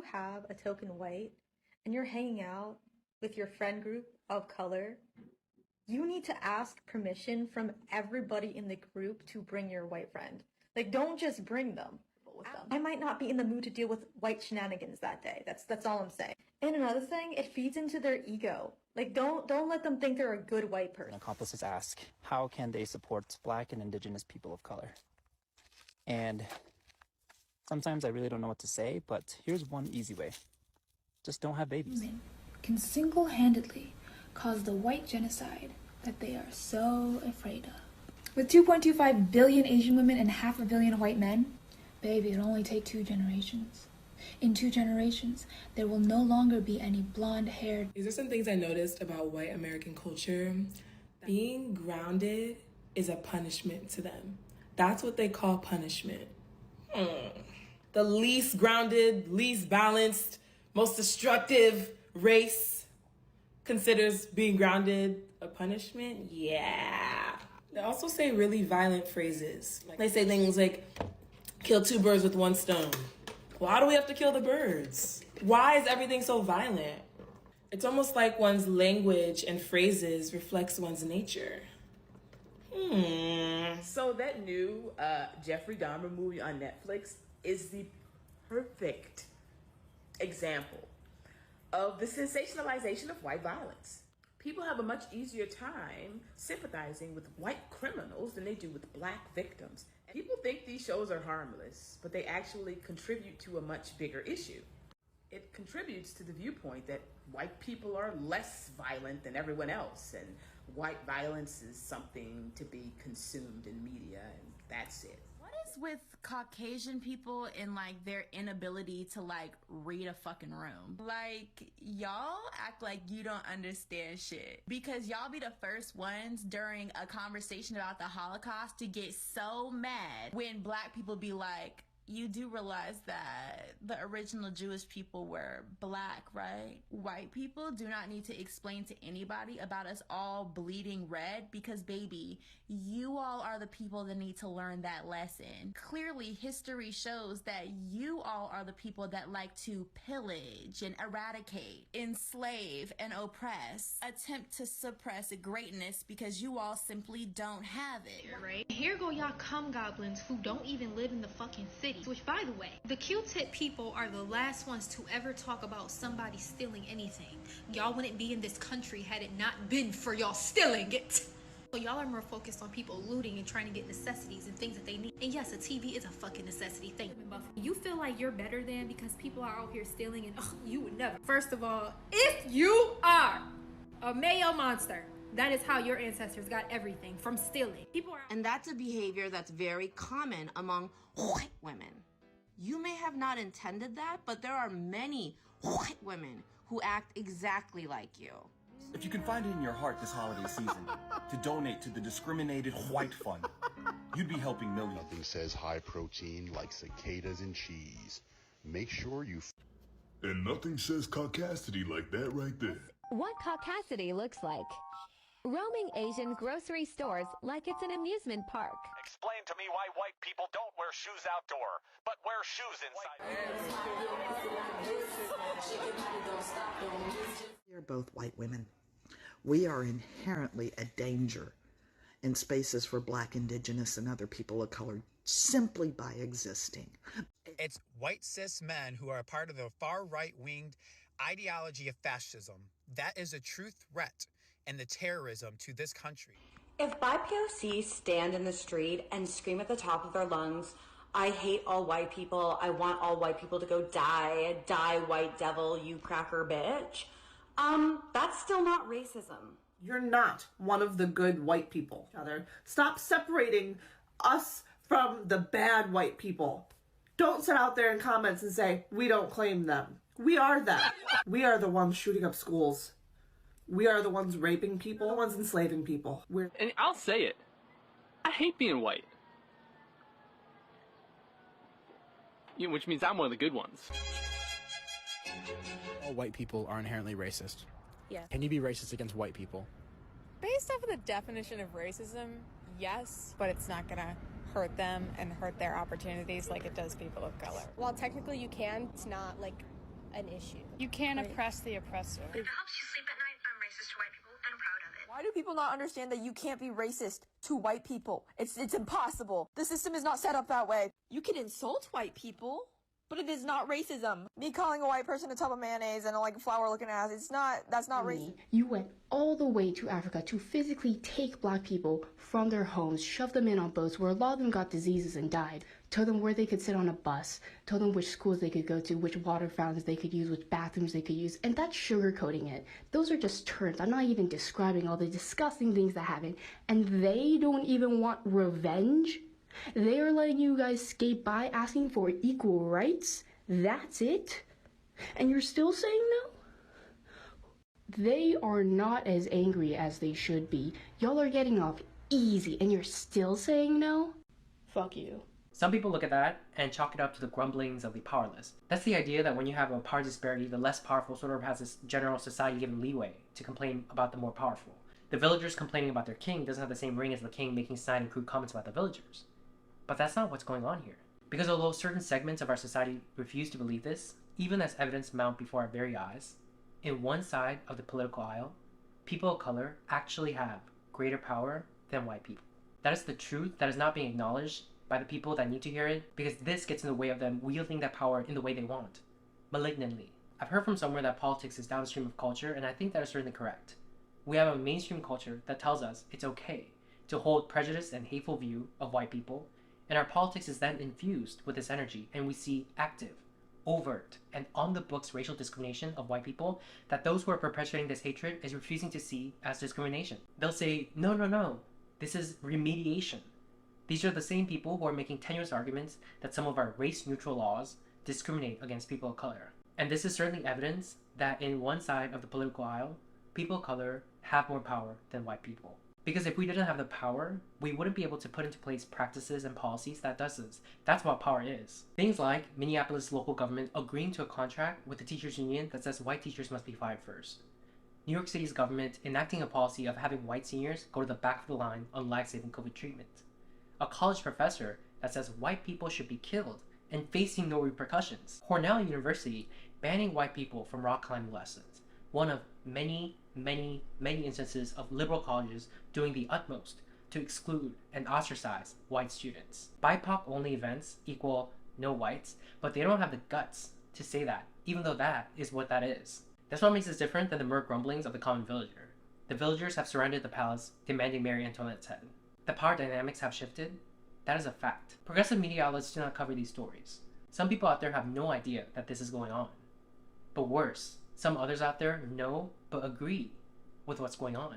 you have a token white and you're hanging out with your friend group of color, you need to ask permission from everybody in the group to bring your white friend. Like, don't just bring them with them. I might not be in the mood to deal with white shenanigans that day. That's all I'm saying. And another thing, it feeds into their ego. Like, don't let them think they're a good white person. Accomplices ask, how can they support Black and Indigenous people of color? And sometimes I really don't know what to say, but here's one easy way. Just don't have babies. Women can single-handedly cause the white genocide that they are so afraid of. With 2.25 billion Asian women and 500 million white men, baby, it'll only take 2 generations. In 2 generations, there will no longer be any blonde-haired. These are some things I noticed about white American culture. Being grounded is a punishment to them. That's what they call punishment. The least grounded, least balanced, most destructive race considers being grounded a punishment? Yeah. They also say really violent phrases. They say things like, kill 2 birds with 1 stone. Why do we have to kill the birds? Why is everything so violent? It's almost like one's language and phrases reflects one's nature. So that new Jeffrey Dahmer movie on Netflix is the perfect example of the sensationalization of white violence. People have a much easier time sympathizing with white criminals than they do with Black victims. People think these shows are harmless, but they actually contribute to a much bigger issue. It contributes to the viewpoint that white people are less violent than everyone else, and white violence is something to be consumed in media, and that's it. What is with Caucasian people and like their inability to like read a fucking room? Like, y'all act like you don't understand shit because y'all be the first ones during a conversation about the Holocaust to get so mad when Black people be like, you do realize that the original Jewish people were Black, right? White people do not need to explain to anybody about us all bleeding red because, baby, you all are the people that need to learn that lesson. Clearly, history shows that you all are the people that like to pillage and eradicate, enslave and oppress, attempt to suppress greatness because you all simply don't have it. Right? Here go y'all cum goblins who don't even live in the fucking city. Which, by the way, the Q-tip people are the last ones to ever talk about somebody stealing anything. Y'all wouldn't be in this country had it not been for y'all stealing it. So y'all are more focused on people looting and trying to get necessities and things that they need. And yes, a TV is a fucking necessity thing. You feel like you're better than because people are out here stealing and you would never. First of all, if you are a Mayo monster, that is how your ancestors got everything, from stealing. And that's a behavior that's very common among white women. You may have not intended that, but there are many white women who act exactly like you. If you can find it in your heart this holiday season to donate to the Discriminated White Fund, you'd be helping millions. Nothing says high protein like cicadas and cheese. Make sure you... And nothing says caucasity like that right there. What caucasity looks like. Roaming Asian grocery stores like it's an amusement park. Explain to me why white people don't wear shoes outdoor, but wear shoes inside. We are both white women. We are inherently a danger in spaces for Black, Indigenous, and other people of color simply by existing. It's white cis men who are a part of the far right-winged ideology of fascism. That is a true threat and the terrorism to this country. If BIPOCs stand in the street and scream at the top of their lungs, I hate all white people, I want all white people to go die, die white devil, you cracker bitch, that's still not racism. You're not one of the good white people. Stop separating us from the bad white people. Don't sit out there in comments and say, we don't claim them. We are them. We are the ones shooting up schools. We are the ones raping people, the ones enslaving people. And I'll say it. I hate being white. Which means I'm one of the good ones. All white people are inherently racist. Yes. Can you be racist against white people? Based off of the definition of racism, yes, but it's not gonna hurt them and hurt their opportunities like it does people of color. While technically you can, it's not like an issue. You can't oppress the oppressor. If it helps you sleep at night, I'm racist to white people and proud of it. Why do people not understand that you can't be racist to white people? It's impossible. The system is not set up that way. You can insult white people, but it is not racism. Me calling a white person a tub of mayonnaise and a flower-looking ass, that's not racist. You went all the way to Africa to physically take black people from their homes, shove them in on boats where a lot of them got diseases and died, told them where they could sit on a bus, told them which schools they could go to, which water fountains they could use, which bathrooms they could use, and that's sugarcoating it. Those are just terms. I'm not even describing all the disgusting things that happen, and they don't even want revenge? They are letting you guys skate by asking for equal rights? That's it? And you're still saying no? They are not as angry as they should be. Y'all are getting off easy and you're still saying no? Fuck you. Some people look at that and chalk it up to the grumblings of the powerless. That's the idea that when you have a power disparity, the less powerful sort of has this general society given leeway to complain about the more powerful. The villagers complaining about their king doesn't have the same ring as the king making snide and crude comments about the villagers. But that's not what's going on here. Because although certain segments of our society refuse to believe this, even as evidence mount before our very eyes, in one side of the political aisle, people of color actually have greater power than white people. That is the truth that is not being acknowledged by the people that need to hear it, because this gets in the way of them wielding that power in the way they want, malignantly. I've heard from somewhere that politics is downstream of culture, and I think that is certainly correct. We have a mainstream culture that tells us it's okay to hold prejudice and hateful view of white people, and our politics is then infused with this energy, and we see active, overt, and on-the-books racial discrimination of white people that those who are perpetuating this hatred is refusing to see as discrimination. They'll say, no, this is remediation. These are the same people who are making tenuous arguments that some of our race-neutral laws discriminate against people of color. And this is certainly evidence that in one side of the political aisle, people of color have more power than white people. Because if we didn't have the power, we wouldn't be able to put into place practices and policies that does this. That's what power is. Things like Minneapolis local government agreeing to a contract with the teachers union that says white teachers must be fired first. New York City's government enacting a policy of having white seniors go to the back of the line on life-saving COVID treatment. A college professor that says white people should be killed and facing no repercussions. Cornell University banning white people from rock climbing lessons. One of many instances of liberal colleges doing the utmost to exclude and ostracize white students. BIPOC only events equal no whites, but they don't have the guts to say that, even though that is what that is. That's what makes us different than the mere grumblings of the common villager. The villagers have surrounded the palace, demanding Marie Antoinette's head. The power dynamics have shifted. That is a fact. Progressive media outlets do not cover these stories. Some people out there have no idea that this is going on. But worse, some others out there know but agree with what's going on.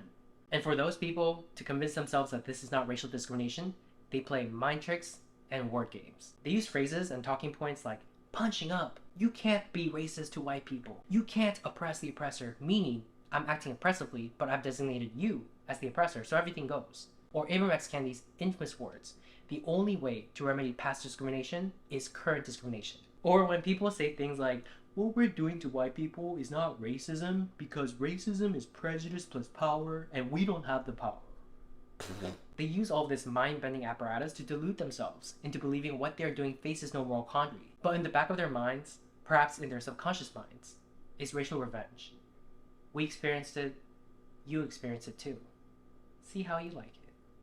And for those people to convince themselves that this is not racial discrimination, they play mind tricks and word games. They use phrases and talking points like punching up. You can't be racist to white people. You can't oppress the oppressor, meaning I'm acting oppressively, but I've designated you as the oppressor, so everything goes. Or Ibram X. Kendi's infamous words, the only way to remedy past discrimination is current discrimination. Or when people say things like, what we're doing to white people is not racism because racism is prejudice plus power and we don't have the power. They use all this mind-bending apparatus to delude themselves into believing what they're doing faces no moral quandary. But in the back of their minds, perhaps in their subconscious minds, is racial revenge. We experienced it, you experienced it too. See how you like it.